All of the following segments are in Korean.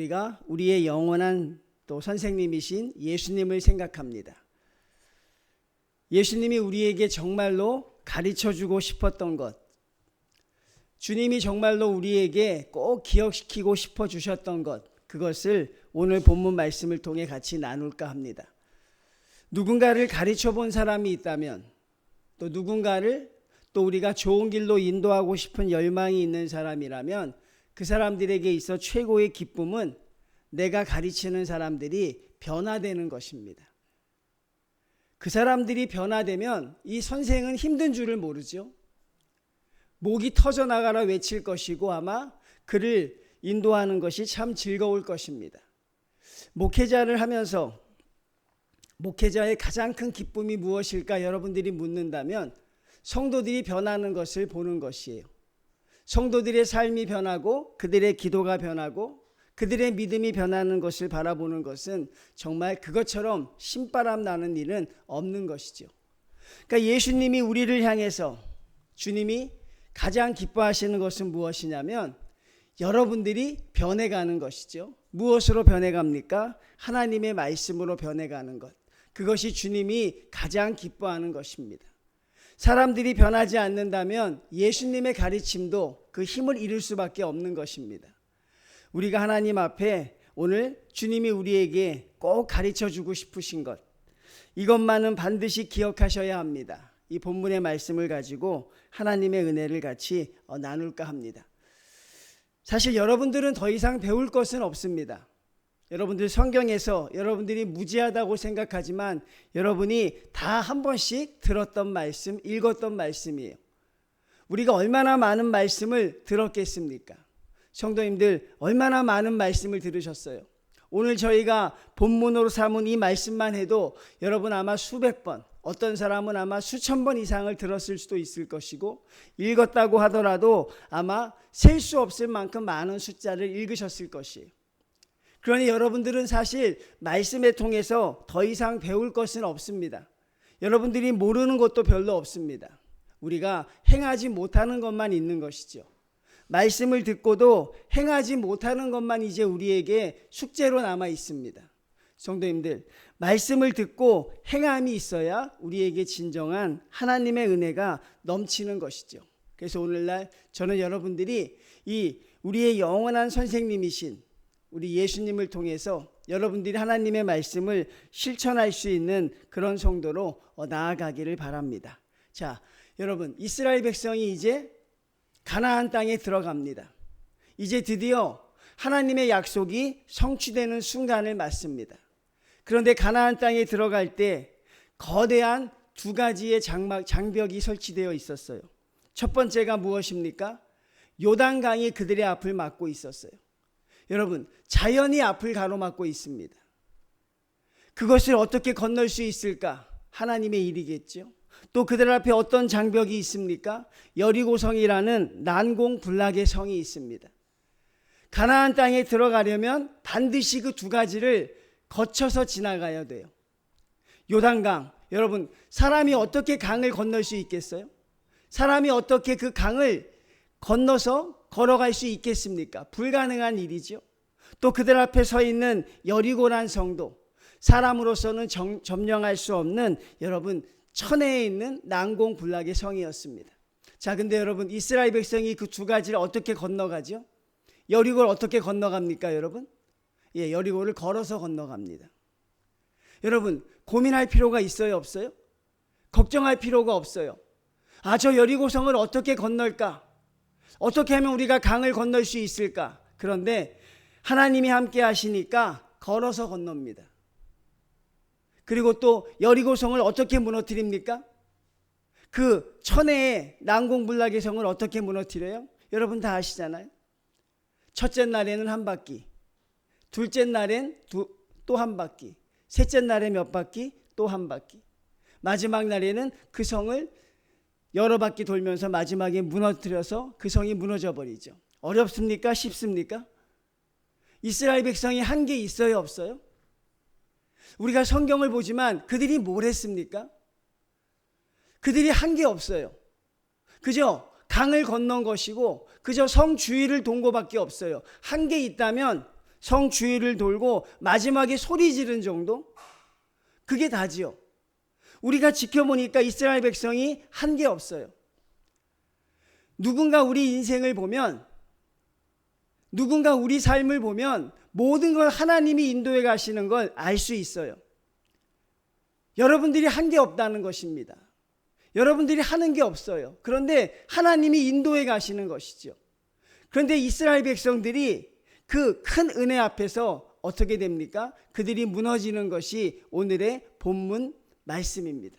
우리가 우리의 영원한 또 선생님이신 예수님을 생각합니다. 예수님이 우리에게 정말로 가르쳐주고 싶었던 것, 주님이 정말로 우리에게 꼭 기억시키고 싶어 주셨던 것, 그것을 오늘 본문 말씀을 통해 같이 나눌까 합니다. 누군가를 가르쳐 본 사람이 있다면, 또 누군가를 또 우리가 좋은 길로 인도하고 싶은 열망이 있는 사람이라면 그 사람들에게 있어 최고의 기쁨은 내가 가르치는 사람들이 변화되는 것입니다. 그 사람들이 변화되면 이 선생은 힘든 줄을 모르죠. 목이 터져나가라 외칠 것이고 아마 그를 인도하는 것이 참 즐거울 것입니다. 목회자를 하면서 목회자의 가장 큰 기쁨이 무엇일까 여러분들이 묻는다면 성도들이 변하는 것을 보는 것이에요. 성도들의 삶이 변하고 그들의 기도가 변하고 그들의 믿음이 변하는 것을 바라보는 것은 정말 그것처럼 신바람 나는 일은 없는 것이죠. 그러니까 예수님이 우리를 향해서 주님이 가장 기뻐하시는 것은 무엇이냐면 여러분들이 변해가는 것이죠. 무엇으로 변해갑니까? 하나님의 말씀으로 변해가는 것. 그것이 주님이 가장 기뻐하는 것입니다. 사람들이 변하지 않는다면 예수님의 가르침도 그 힘을 잃을 수밖에 없는 것입니다. 우리가 하나님 앞에 오늘 주님이 우리에게 꼭 가르쳐주고 싶으신 것, 이것만은 반드시 기억하셔야 합니다. 이 본문의 말씀을 가지고 하나님의 은혜를 같이 나눌까 합니다. 사실 여러분들은 더 이상 배울 것은 없습니다. 여러분들 성경에서 여러분들이 무지하다고 생각하지만 여러분이 다 한 번씩 들었던 말씀, 읽었던 말씀이에요. 우리가 얼마나 많은 말씀을 들었겠습니까? 성도님들 얼마나 많은 말씀을 들으셨어요? 오늘 저희가 본문으로 삼은 이 말씀만 해도 여러분 아마 수백 번, 어떤 사람은 아마 수천 번 이상을 들었을 수도 있을 것이고 읽었다고 하더라도 아마 셀 수 없을 만큼 많은 숫자를 읽으셨을 것이에요. 그러니 여러분들은 사실 말씀에 통해서 더 이상 배울 것은 없습니다. 여러분들이 모르는 것도 별로 없습니다. 우리가 행하지 못하는 것만 있는 것이죠. 말씀을 듣고도 행하지 못하는 것만 이제 우리에게 숙제로 남아 있습니다. 성도님들, 말씀을 듣고 행함이 있어야 우리에게 진정한 하나님의 은혜가 넘치는 것이죠. 그래서 오늘날 저는 여러분들이 이 우리의 영원한 선생님이신 우리 예수님을 통해서 여러분들이 하나님의 말씀을 실천할 수 있는 그런 성도로 나아가기를 바랍니다. 자, 여러분, 이스라엘 백성이 이제 가나안 땅에 들어갑니다. 이제 드디어 하나님의 약속이 성취되는 순간을 맞습니다. 그런데 가나안 땅에 들어갈 때 거대한 두 가지의 장벽이 설치되어 있었어요. 첫 번째가 무엇입니까? 요단강이 그들의 앞을 막고 있었어요. 여러분, 자연이 앞을 가로막고 있습니다. 그것을 어떻게 건널 수 있을까? 하나님의 일이겠죠. 또 그들 앞에 어떤 장벽이 있습니까? 여리고성이라는 난공불락의 성이 있습니다. 가나안 땅에 들어가려면 반드시 그 두 가지를 거쳐서 지나가야 돼요. 요단강, 여러분, 사람이 어떻게 강을 건널 수 있겠어요? 사람이 어떻게 그 강을 건너서 걸어갈 수 있겠습니까? 불가능한 일이죠. 또 그들 앞에 서 있는 여리고란 성도, 사람으로서는 점령할 수 없는 여러분 천혜에 있는 난공불락의 성이었습니다. 자, 근데 여러분 이스라엘 백성이 그 두 가지를 어떻게 건너가죠? 여리고를 어떻게 건너갑니까, 여러분? 예, 여리고를 걸어서 건너갑니다. 여러분 고민할 필요가 있어요, 없어요? 걱정할 필요가 없어요. 아, 저 여리고성을 어떻게 건널까? 어떻게 하면 우리가 강을 건널 수 있을까? 그런데 하나님이 함께 하시니까 걸어서 건넙니다. 그리고 또 여리고성을 어떻게 무너뜨립니까? 그 천혜의 난공불락의 성을 어떻게 무너뜨려요? 여러분 다 아시잖아요. 첫째 날에는 한 바퀴, 둘째 날엔 또 한 바퀴, 셋째 날에 몇 바퀴, 또 한 바퀴, 마지막 날에는 그 성을 여러 바퀴 돌면서 마지막에 무너뜨려서 그 성이 무너져 버리죠. 어렵습니까? 쉽습니까? 이스라엘 백성이 한 게 있어요, 없어요? 우리가 성경을 보지만 그들이 뭘 했습니까? 그들이 한 게 없어요. 그저 강을 건넌 것이고 그저 성 주위를 돈 거밖에 없어요. 한 게 있다면 성 주위를 돌고 마지막에 소리 지른 정도? 그게 다지요. 우리가 지켜보니까 이스라엘 백성이 한 게 없어요. 누군가 우리 인생을 보면, 누군가 우리 삶을 보면 모든 걸 하나님이 인도해 가시는 걸 알 수 있어요. 여러분들이 한 게 없다는 것입니다. 여러분들이 하는 게 없어요. 그런데 하나님이 인도해 가시는 것이죠. 그런데 이스라엘 백성들이 그 큰 은혜 앞에서 어떻게 됩니까? 그들이 무너지는 것이 오늘의 본문 말씀입니다.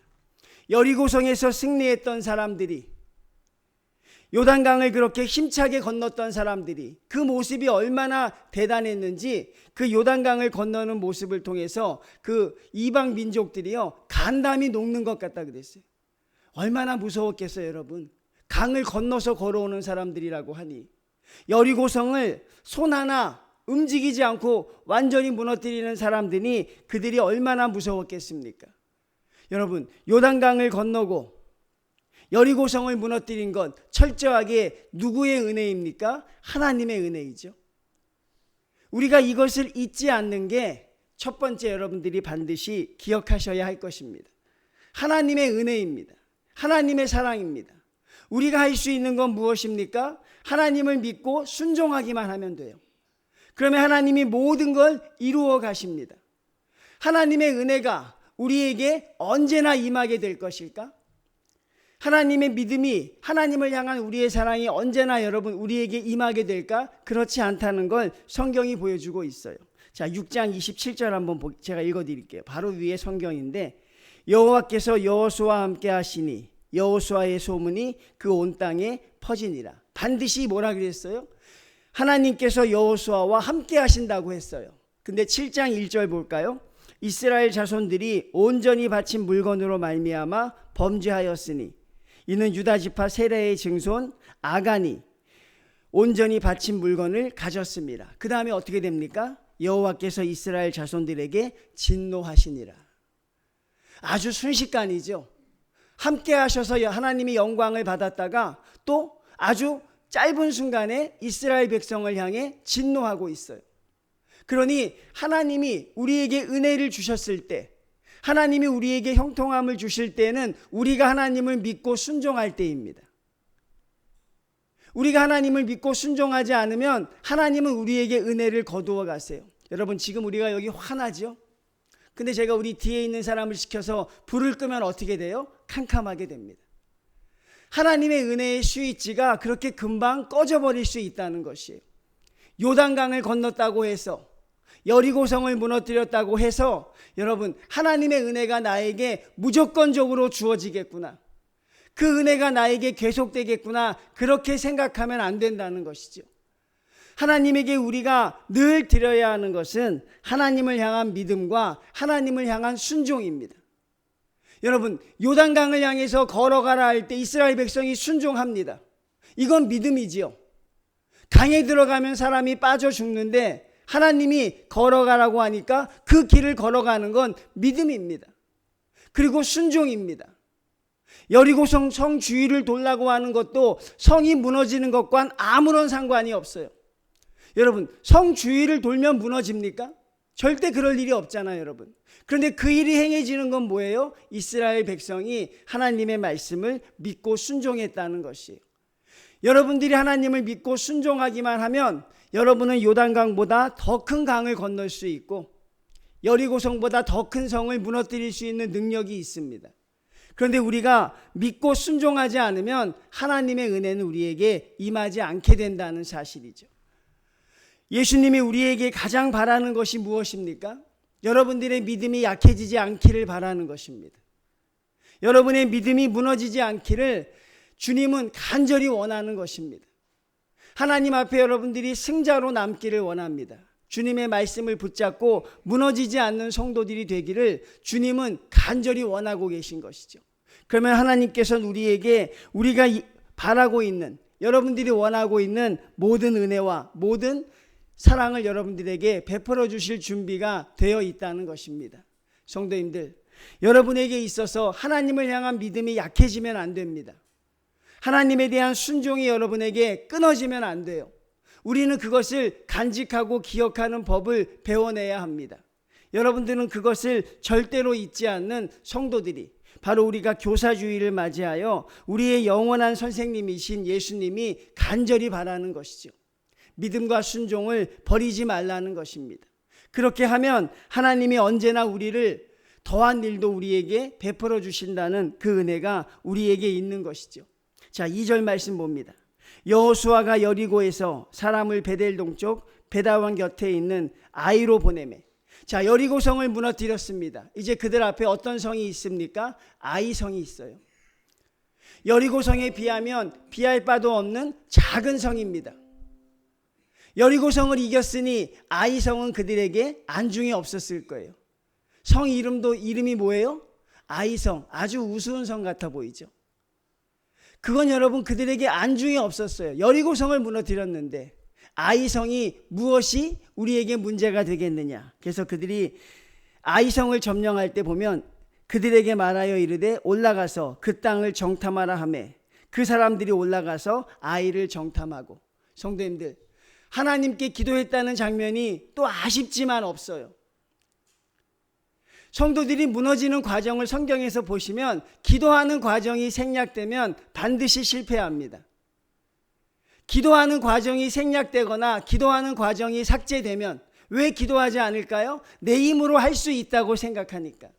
여리고성에서 승리했던 사람들이, 요단강을 그렇게 힘차게 건넜던 사람들이 그 모습이 얼마나 대단했는지 그 요단강을 건너는 모습을 통해서 그 이방 민족들이요 간담이 녹는 것 같다 그랬어요. 얼마나 무서웠겠어요, 여러분. 강을 건너서 걸어오는 사람들이라고 하니 여리고성을 손 하나 움직이지 않고 완전히 무너뜨리는 사람들이 그들이 얼마나 무서웠겠습니까? 여러분, 요단강을 건너고 여리고성을 무너뜨린 건 철저하게 누구의 은혜입니까? 하나님의 은혜이죠. 우리가 이것을 잊지 않는 게 첫 번째 여러분들이 반드시 기억하셔야 할 것입니다. 하나님의 은혜입니다. 하나님의 사랑입니다. 우리가 할 수 있는 건 무엇입니까? 하나님을 믿고 순종하기만 하면 돼요. 그러면 하나님이 모든 걸 이루어 가십니다. 하나님의 은혜가 우리에게 언제나 임하게 될 것일까? 하나님의 믿음이, 하나님을 향한 우리의 사랑이 언제나 여러분 우리에게 임하게 될까? 그렇지 않다는 걸 성경이 보여주고 있어요. 자, 6장 27절 한번 제가 읽어드릴게요. 바로 위에 성경인데, 여호와께서 여호수아와 함께 하시니 여호수아의 소문이 그 온 땅에 퍼지니라. 반드시 뭐라 그랬어요? 하나님께서 여호수아와 함께 하신다고 했어요. 근데 7장 1절 볼까요? 이스라엘 자손들이 온전히 바친 물건으로 말미암아 범죄하였으니 이는 유다 지파 세레의 증손 아간이 온전히 바친 물건을 가졌습니다. 그 다음에 어떻게 됩니까? 여호와께서 이스라엘 자손들에게 진노하시니라. 아주 순식간이죠. 함께 하셔서 하나님이 영광을 받았다가 또 아주 짧은 순간에 이스라엘 백성을 향해 진노하고 있어요. 그러니 하나님이 우리에게 은혜를 주셨을 때, 하나님이 우리에게 형통함을 주실 때는 우리가 하나님을 믿고 순종할 때입니다. 우리가 하나님을 믿고 순종하지 않으면 하나님은 우리에게 은혜를 거두어 가세요. 여러분, 지금 우리가 여기 화나죠? 근데 제가 우리 뒤에 있는 사람을 시켜서 불을 끄면 어떻게 돼요? 캄캄하게 됩니다. 하나님의 은혜의 스위치가 그렇게 금방 꺼져버릴 수 있다는 것이에요. 요단강을 건넜다고 해서, 여리고성을 무너뜨렸다고 해서 여러분 하나님의 은혜가 나에게 무조건적으로 주어지겠구나, 그 은혜가 나에게 계속되겠구나, 그렇게 생각하면 안 된다는 것이죠. 하나님에게 우리가 늘 드려야 하는 것은 하나님을 향한 믿음과 하나님을 향한 순종입니다. 여러분, 요단강을 향해서 걸어가라 할 때 이스라엘 백성이 순종합니다. 이건 믿음이지요. 강에 들어가면 사람이 빠져 죽는데 하나님이 걸어가라고 하니까 그 길을 걸어가는 건 믿음입니다. 그리고 순종입니다. 여리고성 성 주위를 돌라고 하는 것도 성이 무너지는 것과는 아무런 상관이 없어요. 여러분, 성 주위를 돌면 무너집니까? 절대 그럴 일이 없잖아요, 여러분. 그런데 그 일이 행해지는 건 뭐예요? 이스라엘 백성이 하나님의 말씀을 믿고 순종했다는 것이에요. 여러분들이 하나님을 믿고 순종하기만 하면 여러분은 요단강보다 더 큰 강을 건널 수 있고 여리고성보다 더 큰 성을 무너뜨릴 수 있는 능력이 있습니다. 그런데 우리가 믿고 순종하지 않으면 하나님의 은혜는 우리에게 임하지 않게 된다는 사실이죠. 예수님이 우리에게 가장 바라는 것이 무엇입니까? 여러분들의 믿음이 약해지지 않기를 바라는 것입니다. 여러분의 믿음이 무너지지 않기를 주님은 간절히 원하는 것입니다. 하나님 앞에 여러분들이 승자로 남기를 원합니다. 주님의 말씀을 붙잡고 무너지지 않는 성도들이 되기를 주님은 간절히 원하고 계신 것이죠. 그러면 하나님께서는 우리에게 우리가 바라고 있는, 여러분들이 원하고 있는 모든 은혜와 모든 사랑을 여러분들에게 베풀어 주실 준비가 되어 있다는 것입니다. 성도님들, 여러분에게 있어서 하나님을 향한 믿음이 약해지면 안 됩니다. 하나님에 대한 순종이 여러분에게 끊어지면 안 돼요. 우리는 그것을 간직하고 기억하는 법을 배워내야 합니다. 여러분들은 그것을 절대로 잊지 않는 성도들이 바로 우리가 교사주의를 맞이하여 우리의 영원한 선생님이신 예수님이 간절히 바라는 것이죠. 믿음과 순종을 버리지 말라는 것입니다. 그렇게 하면 하나님이 언제나 우리를 더한 일도 우리에게 베풀어 주신다는 그 은혜가 우리에게 있는 것이죠. 자, 2절 말씀 봅니다. 여호수아가 여리고에서 사람을 베델 동쪽 베다왕 곁에 있는 아이로 보내매. 자, 여리고성을 무너뜨렸습니다. 이제 그들 앞에 어떤 성이 있습니까? 아이성이 있어요. 여리고성에 비하면 비할 바도 없는 작은 성입니다. 여리고성을 이겼으니 아이성은 그들에게 안중에 없었을 거예요. 성 이름이 뭐예요? 아이성. 아주 우스운 성 같아 보이죠. 그건 여러분 그들에게 안중에 없었어요. 여리고성을 무너뜨렸는데 아이성이 무엇이 우리에게 문제가 되겠느냐. 그래서 그들이 아이성을 점령할 때 보면 그들에게 말하여 이르되 올라가서 그 땅을 정탐하라 하매 그 사람들이 올라가서 아이를 정탐하고. 성도님들, 하나님께 기도했다는 장면이 또 아쉽지만 없어요. 성도들이 무너지는 과정을 성경에서 보시면 기도하는 과정이 생략되면 반드시 실패합니다. 기도하는 과정이 생략되거나 기도하는 과정이 삭제되면 왜 기도하지 않을까요? 내 힘으로 할 수 있다고 생각하니까.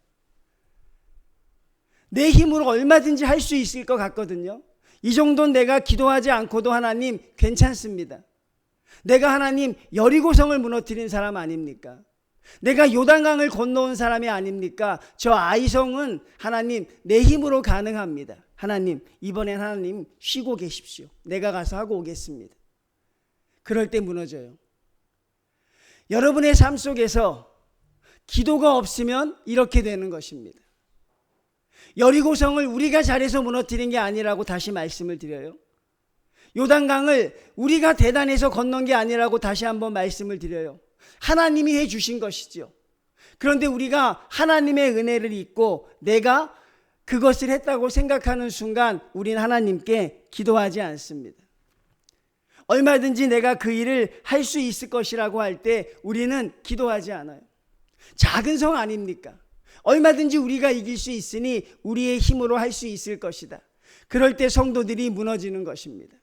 내 힘으로 얼마든지 할 수 있을 것 같거든요. 이 정도는 내가 기도하지 않고도 하나님 괜찮습니다. 내가 하나님 여리고성을 무너뜨린 사람 아닙니까? 내가 요단강을 건너온 사람이 아닙니까? 저 아이성은 하나님 내 힘으로 가능합니다. 하나님, 이번엔 하나님 쉬고 계십시오. 내가 가서 하고 오겠습니다. 그럴 때 무너져요. 여러분의 삶 속에서 기도가 없으면 이렇게 되는 것입니다. 여리고성을 우리가 잘해서 무너뜨린 게 아니라고 다시 말씀을 드려요. 요단강을 우리가 대단해서 건넌 게 아니라고 다시 한번 말씀을 드려요. 하나님이 해 주신 것이죠. 그런데 우리가 하나님의 은혜를 잊고 내가 그것을 했다고 생각하는 순간 우리는 하나님께 기도하지 않습니다. 얼마든지 내가 그 일을 할 수 있을 것이라고 할 때 우리는 기도하지 않아요. 작은 성 아닙니까? 얼마든지 우리가 이길 수 있으니 우리의 힘으로 할 수 있을 것이다. 그럴 때 성도들이 무너지는 것입니다.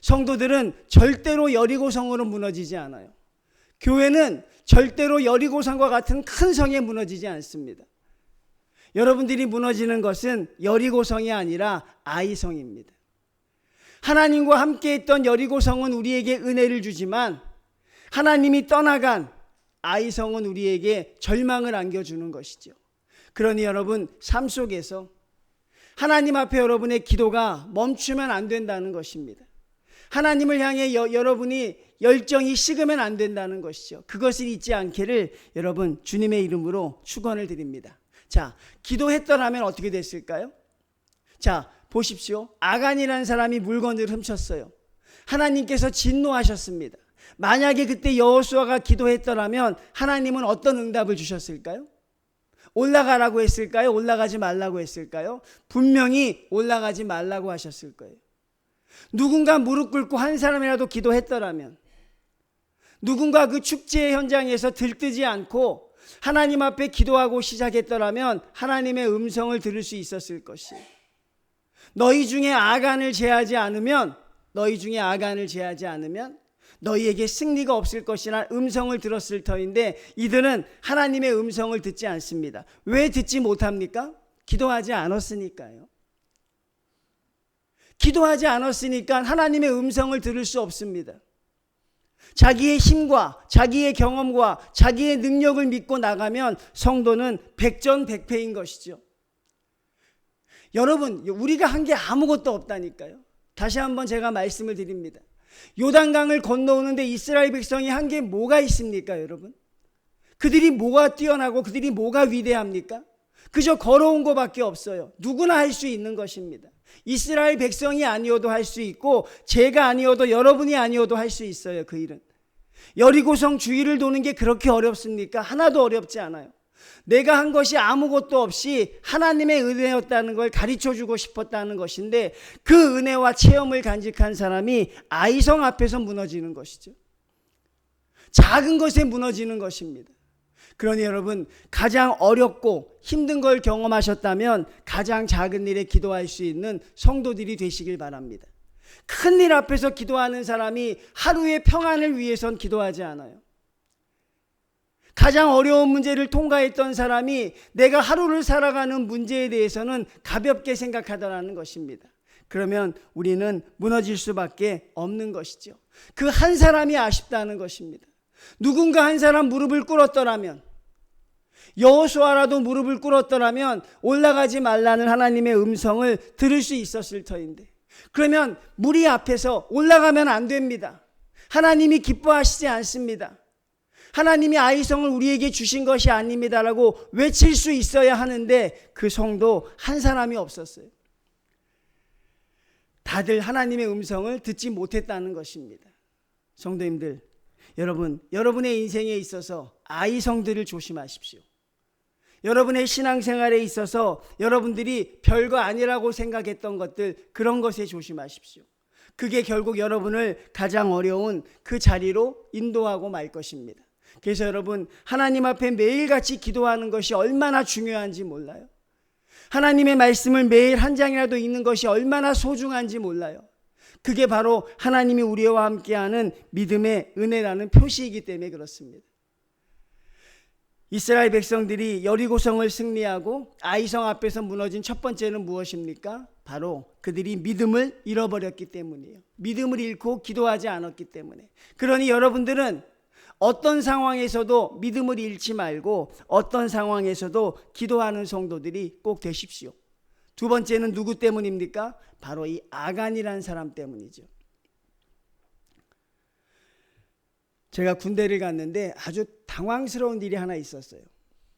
성도들은 절대로 여리고성으로 무너지지 않아요. 교회는 절대로 여리고성과 같은 큰 성에 무너지지 않습니다. 여러분들이 무너지는 것은 여리고성이 아니라 아이성입니다. 하나님과 함께 했던 여리고성은 우리에게 은혜를 주지만 하나님이 떠나간 아이성은 우리에게 절망을 안겨주는 것이죠. 그러니 여러분 삶 속에서 하나님 앞에 여러분의 기도가 멈추면 안 된다는 것입니다. 하나님을 향해 여러분이 열정이 식으면 안 된다는 것이죠. 그것을 잊지 않기를 여러분 주님의 이름으로 축원을 드립니다. 자, 기도했더라면 어떻게 됐을까요? 자, 보십시오. 아간이라는 사람이 물건을 훔쳤어요. 하나님께서 진노하셨습니다. 만약에 그때 여호수아가 기도했더라면 하나님은 어떤 응답을 주셨을까요? 올라가라고 했을까요? 올라가지 말라고 했을까요? 분명히 올라가지 말라고 하셨을 거예요. 누군가 무릎 꿇고 한 사람이라도 기도했더라면, 누군가 그 축제의 현장에서 들뜨지 않고 하나님 앞에 기도하고 시작했더라면 하나님의 음성을 들을 수 있었을 것이에요. 너희 중에 아간을 제하지 않으면 너희에게 승리가 없을 것이라는 음성을 들었을 터인데 이들은 하나님의 음성을 듣지 않습니다. 왜 듣지 못합니까? 기도하지 않았으니까요. 기도하지 않았으니까 하나님의 음성을 들을 수 없습니다. 자기의 힘과 자기의 경험과 자기의 능력을 믿고 나가면 성도는 백전백패인 것이죠. 여러분, 우리가 한 게 아무것도 없다니까요. 다시 한번 제가 말씀을 드립니다. 요단강을 건너오는데 이스라엘 백성이 한 게 뭐가 있습니까, 여러분? 그들이 뭐가 뛰어나고 그들이 뭐가 위대합니까? 그저 걸어온 것밖에 없어요. 누구나 할 수 있는 것입니다. 이스라엘 백성이 아니어도 할 수 있고 제가 아니어도 여러분이 아니어도 할 수 있어요. 그 일은. 여리고성 주위를 도는 게 그렇게 어렵습니까? 하나도 어렵지 않아요. 내가 한 것이 아무것도 없이 하나님의 은혜였다는 걸 가르쳐주고 싶었다는 것인데 그 은혜와 체험을 간직한 사람이 아이성 앞에서 무너지는 것이죠. 작은 것에 무너지는 것입니다. 그러니 여러분, 가장 어렵고 힘든 걸 경험하셨다면 가장 작은 일에 기도할 수 있는 성도들이 되시길 바랍니다. 큰 일 앞에서 기도하는 사람이 하루의 평안을 위해선 기도하지 않아요. 가장 어려운 문제를 통과했던 사람이 내가 하루를 살아가는 문제에 대해서는 가볍게 생각하더라는 것입니다. 그러면 우리는 무너질 수밖에 없는 것이죠. 그 한 사람이 아쉽다는 것입니다. 누군가 한 사람 무릎을 꿇었더라면, 여호수아라도 무릎을 꿇었더라면 올라가지 말라는 하나님의 음성을 들을 수 있었을 터인데, 그러면 무리 앞에서 올라가면 안 됩니다. 하나님이 기뻐하시지 않습니다. 하나님이 아이성을 우리에게 주신 것이 아닙니다라고 외칠 수 있어야 하는데 그 성도 한 사람이 없었어요. 다들 하나님의 음성을 듣지 못했다는 것입니다. 성도님들, 여러분의 인생에 있어서 아이성들을 조심하십시오. 여러분의 신앙생활에 있어서 여러분들이 별거 아니라고 생각했던 것들, 그런 것에 조심하십시오. 그게 결국 여러분을 가장 어려운 그 자리로 인도하고 말 것입니다. 그래서 여러분, 하나님 앞에 매일같이 기도하는 것이 얼마나 중요한지 몰라요. 하나님의 말씀을 매일 한 장이라도 읽는 것이 얼마나 소중한지 몰라요. 그게 바로 하나님이 우리와 함께하는 믿음의 은혜라는 표시이기 때문에 그렇습니다. 이스라엘 백성들이 여리고성을 승리하고 아이성 앞에서 무너진 첫 번째는 무엇입니까? 바로 그들이 믿음을 잃어버렸기 때문이에요. 믿음을 잃고 기도하지 않았기 때문에. 그러니 여러분들은 어떤 상황에서도 믿음을 잃지 말고 어떤 상황에서도 기도하는 성도들이 꼭 되십시오. 두 번째는 누구 때문입니까? 바로 이 아간이라는 사람 때문이죠. 제가 군대를 갔는데 아주 당황스러운 일이 하나 있었어요.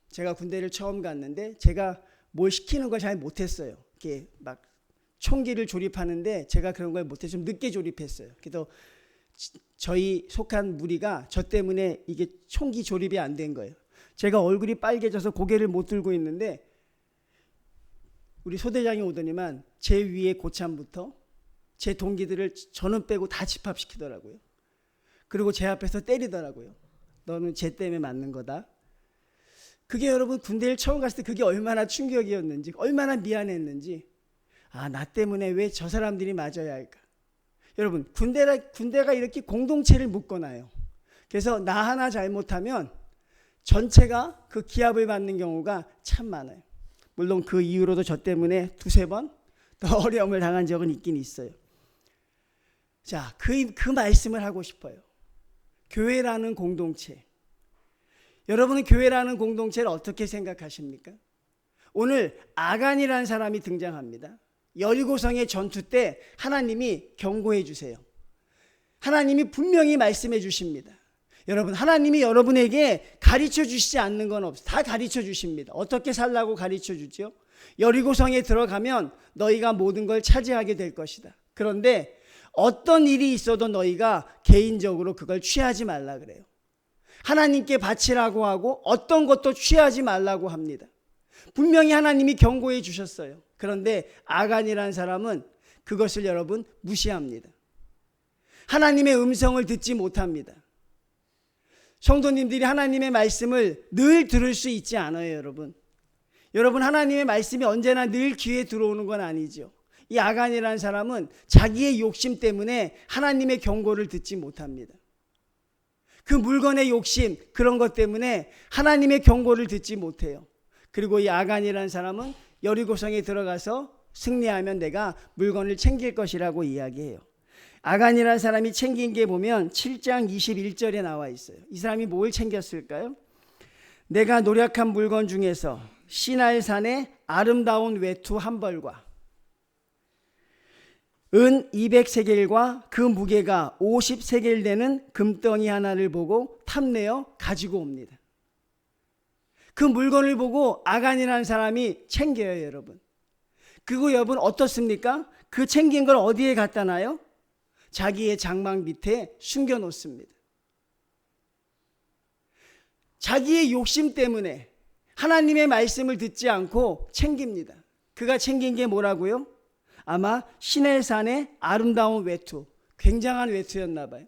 제가 군대를 처음 갔는데 제가 뭘 시키는 걸 잘 못했어요. 이렇게 막 총기를 조립하는데 제가 그런 걸 못해서 좀 늦게 조립했어요. 그래서 저희 속한 무리가 저 때문에 이게 총기 조립이 안 된 거예요. 제가 얼굴이 빨개져서 고개를 못 들고 있는데 우리 소대장이 오더니만 제 위에 고참부터 제 동기들을 저는 빼고 다 집합시키더라고요. 그리고 제 앞에서 때리더라고요. 너는 쟤 때문에 맞는 거다. 그게 여러분, 군대를 처음 갔을 때 그게 얼마나 충격이었는지, 얼마나 미안했는지, 나 때문에 왜 저 사람들이 맞아야 할까. 여러분, 군대가 이렇게 공동체를 묶어놔요. 그래서 나 하나 잘못하면 전체가 그 기합을 받는 경우가 참 많아요. 물론 그 이후로도 저 때문에 두세 번 더 어려움을 당한 적은 있긴 있어요. 자, 그 말씀을 하고 싶어요. 교회라는 공동체. 여러분은 교회라는 공동체를 어떻게 생각하십니까? 오늘 아간이라는 사람이 등장합니다. 여리고성의 전투 때 하나님이 경고해 주세요. 하나님이 분명히 말씀해 주십니다. 여러분, 하나님이 여러분에게 가르쳐 주시지 않는 건 없어요. 다 가르쳐 주십니다. 어떻게 살라고 가르쳐 주죠? 여리고성에 들어가면 너희가 모든 걸 차지하게 될 것이다. 그런데 어떤 일이 있어도 너희가 개인적으로 그걸 취하지 말라 그래요. 하나님께 바치라고 하고 어떤 것도 취하지 말라고 합니다. 분명히 하나님이 경고해 주셨어요. 그런데 아간이라는 사람은 그것을 여러분 무시합니다. 하나님의 음성을 듣지 못합니다. 성도님들이 하나님의 말씀을 늘 들을 수 있지 않아요, 여러분. 여러분, 하나님의 말씀이 언제나 늘 귀에 들어오는 건 아니죠. 이 아간이라는 사람은 자기의 욕심 때문에 하나님의 경고를 듣지 못합니다. 그 물건의 욕심, 그런 것 때문에 하나님의 경고를 듣지 못해요. 그리고 이 아간이라는 사람은 여리고성에 들어가서 승리하면 내가 물건을 챙길 것이라고 이야기해요. 아간이라는 사람이 챙긴 게 보면 7장 21절에 나와 있어요. 이 사람이 뭘 챙겼을까요? 내가 노력한 물건 중에서 시날산의 아름다운 외투 한 벌과 은 200세겔과 그 무게가 50세겔 되는 금덩이 하나를 보고 탐내어 가지고 옵니다. 그 물건을 보고 아간이라는 사람이 챙겨요, 여러분. 그리고 여러분 어떻습니까? 그 챙긴 걸 어디에 갖다 놔요? 자기의 장막 밑에 숨겨 놓습니다. 자기의 욕심 때문에 하나님의 말씀을 듣지 않고 챙깁니다. 그가 챙긴 게 뭐라고요? 아마 시내산의 아름다운 외투, 굉장한 외투였나 봐요.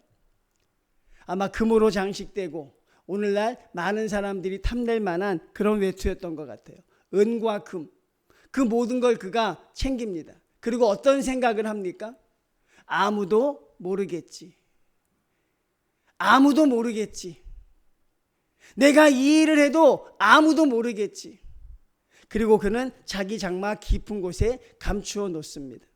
아마 금으로 장식되고 오늘날 많은 사람들이 탐낼 만한 그런 외투였던 것 같아요. 은과 금, 그 모든 걸 그가 챙깁니다. 그리고 어떤 생각을 합니까? 아무도 모르겠지. 아무도 모르겠지. 내가 이 일을 해도 아무도 모르겠지. 그리고 그는 자기 장막 깊은 곳에 감추어 놓습니다.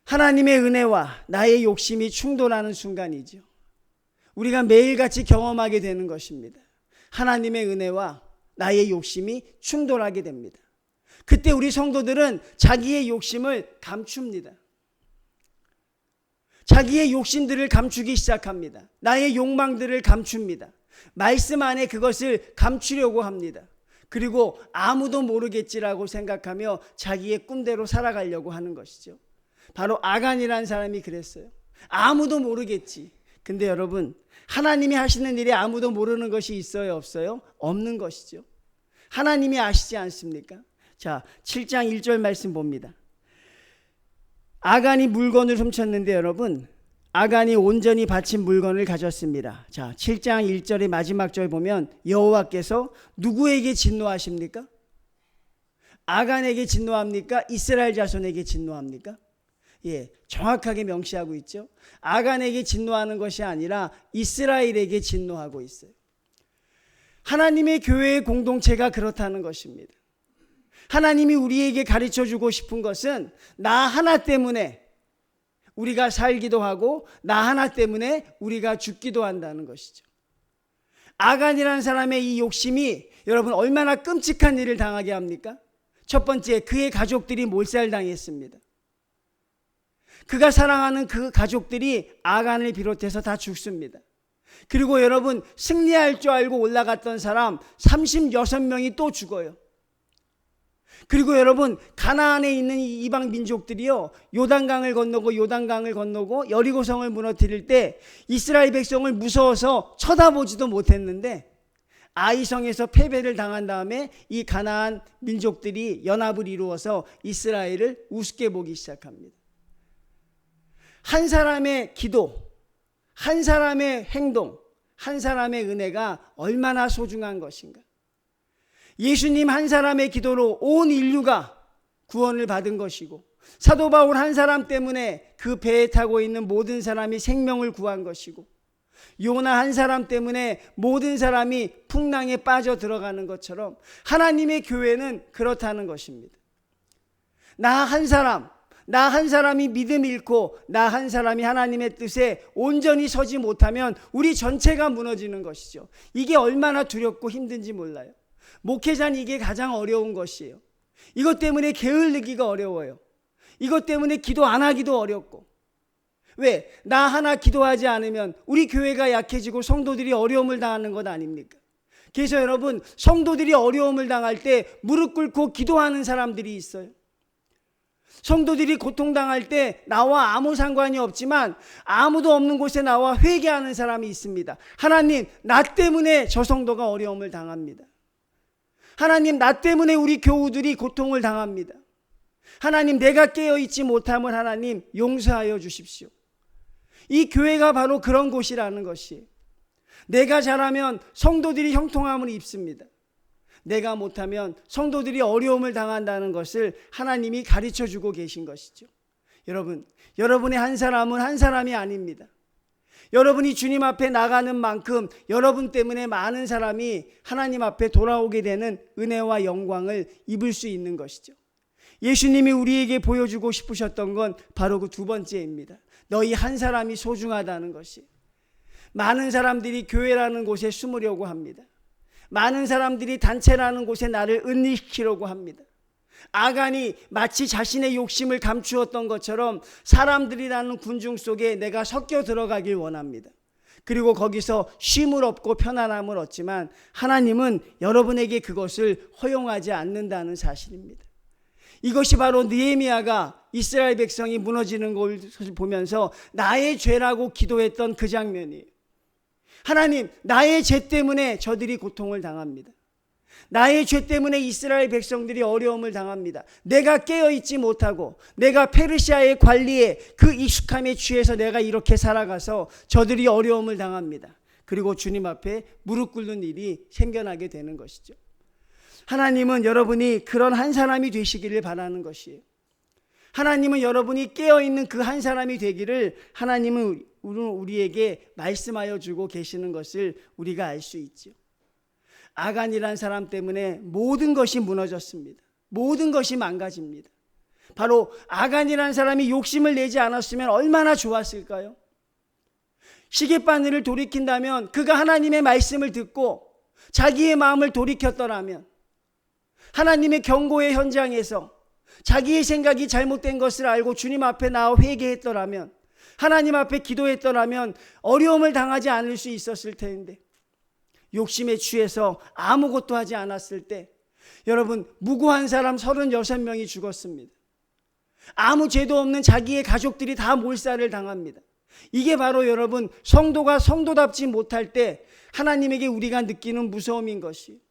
하나님의 은혜와 나의 욕심이 충돌하는 순간이죠. 우리가 매일같이 경험하게 되는 것입니다. 하나님의 은혜와 나의 욕심이 충돌하게 됩니다. 그때 우리 성도들은 자기의 욕심을 감춥니다. 자기의 욕심들을 감추기 시작합니다. 나의 욕망들을 감춥니다. 말씀 안에 그것을 감추려고 합니다. 그리고 아무도 모르겠지라고 생각하며 자기의 꿈대로 살아가려고 하는 것이죠. 바로 아간이라는 사람이 그랬어요. 아무도 모르겠지. 근데 여러분, 하나님이 하시는 일에 아무도 모르는 것이 있어요, 없어요? 없는 것이죠. 하나님이 아시지 않습니까? 자, 7장 1절 말씀 봅니다. 아간이 물건을 훔쳤는데 여러분, 아간이 온전히 바친 물건을 가졌습니다. 자, 7장 1절의 마지막 절 보면 여호와께서 누구에게 진노하십니까? 아간에게 진노합니까? 이스라엘 자손에게 진노합니까? 예, 정확하게 명시하고 있죠. 아간에게 진노하는 것이 아니라 이스라엘에게 진노하고 있어요. 하나님의 교회의 공동체가 그렇다는 것입니다. 하나님이 우리에게 가르쳐주고 싶은 것은 나 하나 때문에 우리가 살기도 하고 나 하나 때문에 우리가 죽기도 한다는 것이죠. 아간이라는 사람의 이 욕심이 여러분 얼마나 끔찍한 일을 당하게 합니까? 첫 번째, 그의 가족들이 몰살당했습니다. 그가 사랑하는 그 가족들이 아간을 비롯해서 다 죽습니다. 그리고 여러분, 승리할 줄 알고 올라갔던 사람 36명이 또 죽어요. 그리고 여러분, 가나안에 있는 이 이방 민족들이요, 요단강을 건너고 여리고성을 무너뜨릴 때 이스라엘 백성을 무서워서 쳐다보지도 못했는데 아이성에서 패배를 당한 다음에 이 가나안 민족들이 연합을 이루어서 이스라엘을 우습게 보기 시작합니다. 한 사람의 기도, 한 사람의 행동, 한 사람의 은혜가 얼마나 소중한 것인가. 예수님 한 사람의 기도로 온 인류가 구원을 받은 것이고, 사도 바울 한 사람 때문에 그 배에 타고 있는 모든 사람이 생명을 구한 것이고, 요나 한 사람 때문에 모든 사람이 풍랑에 빠져 들어가는 것처럼 하나님의 교회는 그렇다는 것입니다. 나 한 사람이 믿음 잃고 나 한 사람이 하나님의 뜻에 온전히 서지 못하면 우리 전체가 무너지는 것이죠. 이게 얼마나 두렵고 힘든지 몰라요. 목회자는 이게 가장 어려운 것이에요. 이것 때문에 게을르기가 어려워요. 이것 때문에 기도 안 하기도 어렵고. 왜? 나 하나 기도하지 않으면 우리 교회가 약해지고 성도들이 어려움을 당하는 것 아닙니까? 그래서 여러분, 성도들이 어려움을 당할 때 무릎 꿇고 기도하는 사람들이 있어요. 성도들이 고통당할 때 나와 아무 상관이 없지만 아무도 없는 곳에 나와 회개하는 사람이 있습니다. 하나님, 나 때문에 저 성도가 어려움을 당합니다. 하나님, 나 때문에 우리 교우들이 고통을 당합니다. 하나님, 내가 깨어있지 못함을 하나님 용서하여 주십시오. 이 교회가 바로 그런 곳이라는 것이에요. 내가 잘하면 성도들이 형통함을 입습니다. 내가 못하면 성도들이 어려움을 당한다는 것을 하나님이 가르쳐주고 계신 것이죠. 여러분의 한 사람은 한 사람이 아닙니다. 여러분이 주님 앞에 나가는 만큼 여러분 때문에 많은 사람이 하나님 앞에 돌아오게 되는 은혜와 영광을 입을 수 있는 것이죠. 예수님이 우리에게 보여주고 싶으셨던 건 바로 그 두 번째입니다. 너희 한 사람이 소중하다는 것이. 많은 사람들이 교회라는 곳에 숨으려고 합니다. 많은 사람들이 단체라는 곳에 나를 은닉시키려고 합니다. 아간이 마치 자신의 욕심을 감추었던 것처럼 사람들이라는 군중 속에 내가 섞여 들어가길 원합니다. 그리고 거기서 쉼을 얻고 편안함을 얻지만 하나님은 여러분에게 그것을 허용하지 않는다는 사실입니다. 이것이 바로 느헤미야가 이스라엘 백성이 무너지는 것을 보면서 나의 죄라고 기도했던 그 장면이에요. 하나님, 나의 죄 때문에 저들이 고통을 당합니다. 나의 죄 때문에 이스라엘 백성들이 어려움을 당합니다. 내가 깨어있지 못하고 내가 페르시아의 관리에 그 익숙함에 취해서 내가 이렇게 살아가서 저들이 어려움을 당합니다. 그리고 주님 앞에 무릎 꿇는 일이 생겨나게 되는 것이죠. 하나님은 여러분이 그런 한 사람이 되시기를 바라는 것이에요. 하나님은 여러분이 깨어있는 그 한 사람이 되기를 하나님은 우리에게 말씀하여 주고 계시는 것을 우리가 알 수 있죠. 아간이란 사람 때문에 모든 것이 무너졌습니다. 모든 것이 망가집니다. 바로 아간이란 사람이 욕심을 내지 않았으면 얼마나 좋았을까요? 시계바늘을 돌이킨다면, 그가 하나님의 말씀을 듣고 자기의 마음을 돌이켰더라면, 하나님의 경고의 현장에서 자기의 생각이 잘못된 것을 알고 주님 앞에 나와 회개했더라면, 하나님 앞에 기도했더라면 어려움을 당하지 않을 수 있었을 텐데, 욕심에 취해서 아무것도 하지 않았을 때 여러분, 무고한 사람 36명이 죽었습니다. 아무 죄도 없는 자기의 가족들이 다 몰살을 당합니다. 이게 바로 여러분, 성도가 성도답지 못할 때 하나님에게 우리가 느끼는 무서움인 것이,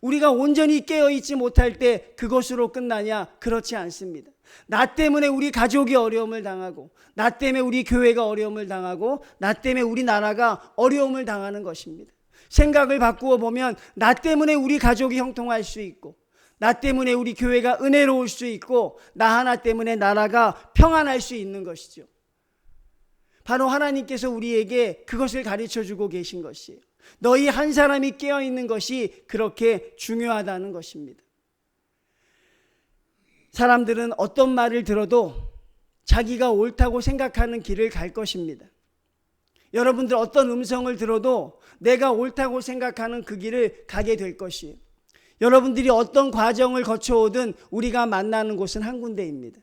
우리가 온전히 깨어있지 못할 때 그것으로 끝나냐? 그렇지 않습니다. 나 때문에 우리 가족이 어려움을 당하고, 나 때문에 우리 교회가 어려움을 당하고, 나 때문에 우리 나라가 어려움을 당하는 것입니다. 생각을 바꾸어 보면 나 때문에 우리 가족이 형통할 수 있고, 나 때문에 우리 교회가 은혜로울 수 있고, 나 하나 때문에 나라가 평안할 수 있는 것이죠. 바로 하나님께서 우리에게 그것을 가르쳐주고 계신 것이에요. 너희 한 사람이 깨어있는 것이 그렇게 중요하다는 것입니다. 사람들은 어떤 말을 들어도 자기가 옳다고 생각하는 길을 갈 것입니다. 여러분들 어떤 음성을 들어도 내가 옳다고 생각하는 그 길을 가게 될 것이에요. 여러분들이 어떤 과정을 거쳐오든 우리가 만나는 곳은 한 군데입니다.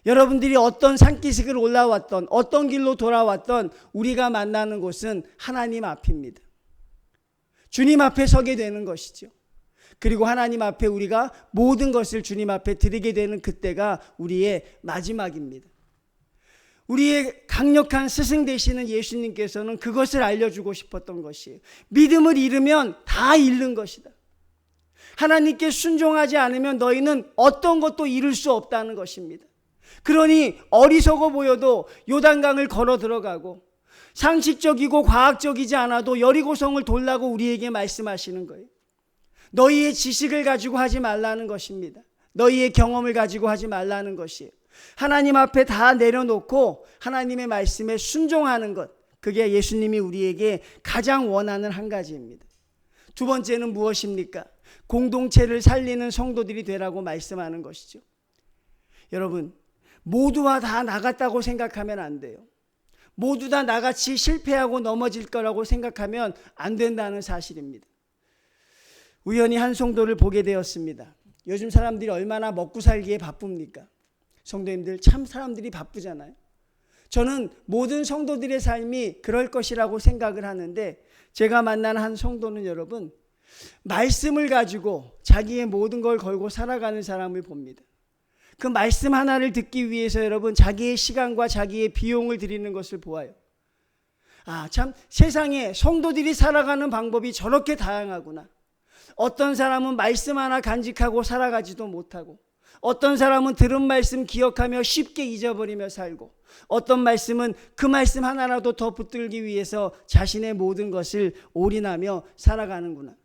여러분들이 어떤 산기슭을 올라왔던, 어떤 길로 돌아왔던 우리가 만나는 곳은 하나님 앞입니다. 주님 앞에 서게 되는 것이죠. 그리고 하나님 앞에 우리가 모든 것을 주님 앞에 드리게 되는 그때가 우리의 마지막입니다. 우리의 강력한 스승 되시는 예수님께서는 그것을 알려주고 싶었던 것이에요. 믿음을 잃으면 다 잃는 것이다. 하나님께 순종하지 않으면 너희는 어떤 것도 이룰 수 없다는 것입니다. 그러니 어리석어 보여도 요단강을 걸어 들어가고, 상식적이고 과학적이지 않아도 여리고성을 돌라고 우리에게 말씀하시는 거예요. 너희의 지식을 가지고 하지 말라는 것입니다. 너희의 경험을 가지고 하지 말라는 것이에요. 하나님 앞에 다 내려놓고 하나님의 말씀에 순종하는 것, 그게 예수님이 우리에게 가장 원하는 한 가지입니다. 두 번째는 무엇입니까? 공동체를 살리는 성도들이 되라고 말씀하는 것이죠. 여러분, 모두와 다 나갔다고 생각하면 안 돼요. 모두 다 나같이 실패하고 넘어질 거라고 생각하면 안 된다는 사실입니다. 우연히 한 성도를 보게 되었습니다. 요즘 사람들이 얼마나 먹고 살기에 바쁩니까? 성도님들, 참 사람들이 바쁘잖아요. 저는 모든 성도들의 삶이 그럴 것이라고 생각을 하는데, 제가 만난 한 성도는 여러분, 말씀을 가지고 자기의 모든 걸 걸고 살아가는 사람을 봅니다. 그 말씀 하나를 듣기 위해서 여러분, 자기의 시간과 자기의 비용을 드리는 것을 보아요. 참 세상에 성도들이 살아가는 방법이 저렇게 다양하구나. 어떤 사람은 말씀 하나 간직하고 살아가지도 못하고, 어떤 사람은 들은 말씀 기억하며 쉽게 잊어버리며 살고, 어떤 말씀은 그 말씀 하나라도 더 붙들기 위해서 자신의 모든 것을 올인하며 살아가는구나.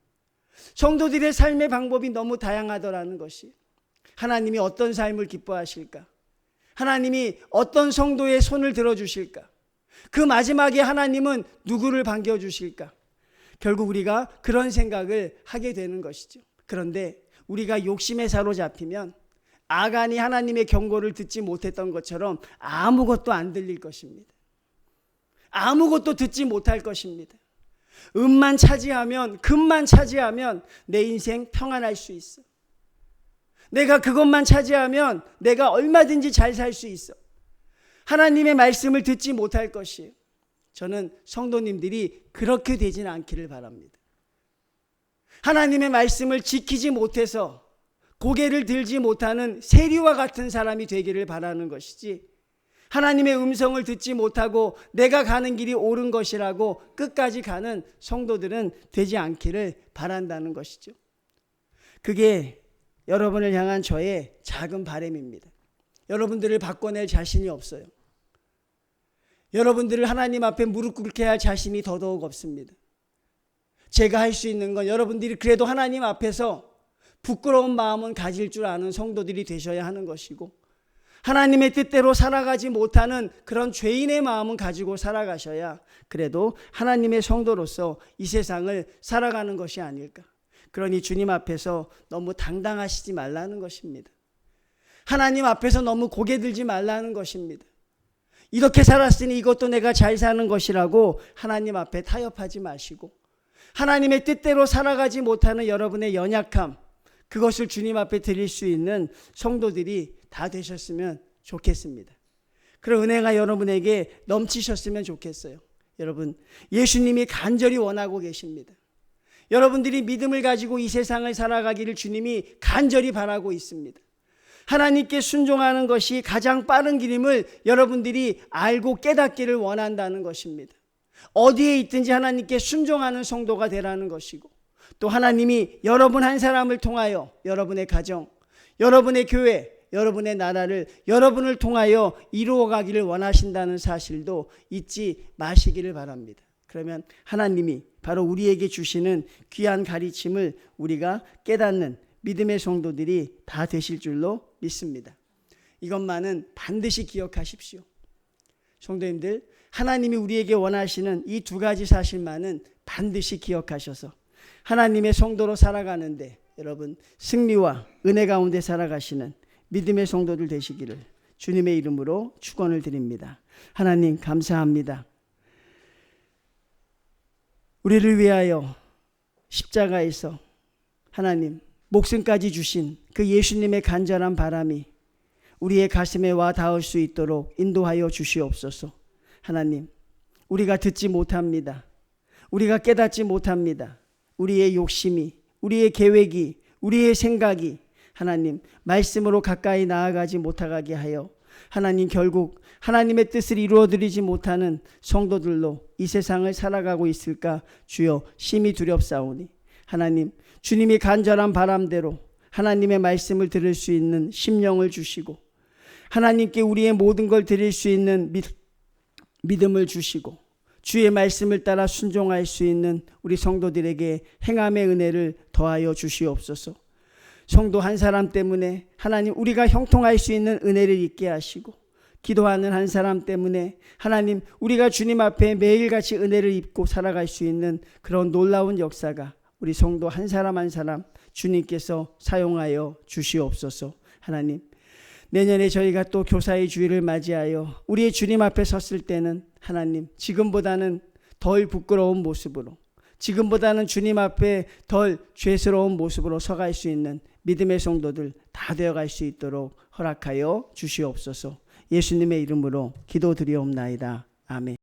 성도들의 삶의 방법이 너무 다양하더라는 것이, 하나님이 어떤 삶을 기뻐하실까? 하나님이 어떤 성도의 손을 들어주실까? 그 마지막에 하나님은 누구를 반겨주실까? 결국 우리가 그런 생각을 하게 되는 것이죠. 그런데 우리가 욕심에 사로잡히면 아간이 하나님의 경고를 듣지 못했던 것처럼 아무것도 안 들릴 것입니다. 아무것도 듣지 못할 것입니다. 금만 차지하면 내 인생 평안할 수 있어. 내가 그것만 차지하면 내가 얼마든지 잘 살 수 있어. 하나님의 말씀을 듣지 못할 것이에요. 저는 성도님들이 그렇게 되지는 않기를 바랍니다. 하나님의 말씀을 지키지 못해서 고개를 들지 못하는 세리와 같은 사람이 되기를 바라는 것이지, 하나님의 음성을 듣지 못하고 내가 가는 길이 옳은 것이라고 끝까지 가는 성도들은 되지 않기를 바란다는 것이죠. 그게 여러분을 향한 저의 작은 바람입니다. 여러분들을 바꿔낼 자신이 없어요. 여러분들을 하나님 앞에 무릎 꿇게 할 자신이 더더욱 없습니다. 제가 할 수 있는 건 여러분들이 그래도 하나님 앞에서 부끄러운 마음은 가질 줄 아는 성도들이 되셔야 하는 것이고, 하나님의 뜻대로 살아가지 못하는 그런 죄인의 마음은 가지고 살아가셔야 그래도 하나님의 성도로서 이 세상을 살아가는 것이 아닐까. 그러니 주님 앞에서 너무 당당하시지 말라는 것입니다. 하나님 앞에서 너무 고개 들지 말라는 것입니다. 이렇게 살았으니 이것도 내가 잘 사는 것이라고 하나님 앞에 타협하지 마시고, 하나님의 뜻대로 살아가지 못하는 여러분의 연약함, 그것을 주님 앞에 드릴 수 있는 성도들이 다 되셨으면 좋겠습니다. 그런 은혜가 여러분에게 넘치셨으면 좋겠어요. 여러분, 예수님이 간절히 원하고 계십니다. 여러분들이 믿음을 가지고 이 세상을 살아가기를 주님이 간절히 바라고 있습니다. 하나님께 순종하는 것이 가장 빠른 길임을 여러분들이 알고 깨닫기를 원한다는 것입니다. 어디에 있든지 하나님께 순종하는 성도가 되라는 것이고, 또 하나님이 여러분 한 사람을 통하여 여러분의 가정, 여러분의 교회, 여러분의 나라를 여러분을 통하여 이루어가기를 원하신다는 사실도 잊지 마시기를 바랍니다. 그러면 하나님이 바로 우리에게 주시는 귀한 가르침을 우리가 깨닫는 믿음의 성도들이 다 되실 줄로 믿습니다. 이것만은 반드시 기억하십시오. 성도님들, 하나님이 우리에게 원하시는 이 두 가지 사실만은 반드시 기억하셔서 하나님의 성도로 살아가는데 여러분 승리와 은혜 가운데 살아가시는 믿음의 성도들 되시기를 주님의 이름으로 축원을 드립니다. 하나님 감사합니다. 우리를 위하여 십자가에서 하나님 목숨까지 주신 그 예수님의 간절한 바람이 우리의 가슴에 와 닿을 수 있도록 인도하여 주시옵소서. 하나님, 우리가 듣지 못합니다. 우리가 깨닫지 못합니다. 우리의 욕심이, 우리의 계획이, 우리의 생각이 하나님 말씀으로 가까이 나아가지 못하게 하여 하나님 결국 하나님의 뜻을 이루어드리지 못하는 성도들로 이 세상을 살아가고 있을까 주여 심히 두렵사오니, 하나님 주님이 간절한 바람대로 하나님의 말씀을 들을 수 있는 심령을 주시고, 하나님께 우리의 모든 걸 드릴 수 있는 믿음을 주시고, 주의 말씀을 따라 순종할 수 있는 우리 성도들에게 행함의 은혜를 더하여 주시옵소서. 성도 한 사람 때문에 하나님 우리가 형통할 수 있는 은혜를 있게 하시고, 기도하는 한 사람 때문에 하나님 우리가 주님 앞에 매일같이 은혜를 입고 살아갈 수 있는 그런 놀라운 역사가 우리 성도 한 사람 한 사람 주님께서 사용하여 주시옵소서. 하나님, 내년에 저희가 또 교사의 주일을 맞이하여 우리의 주님 앞에 섰을 때는 하나님 지금보다는 덜 부끄러운 모습으로, 지금보다는 주님 앞에 덜 죄스러운 모습으로 서갈 수 있는 믿음의 성도들 다 되어갈 수 있도록 허락하여 주시옵소서. 예수님의 이름으로 기도드리옵나이다. 아멘.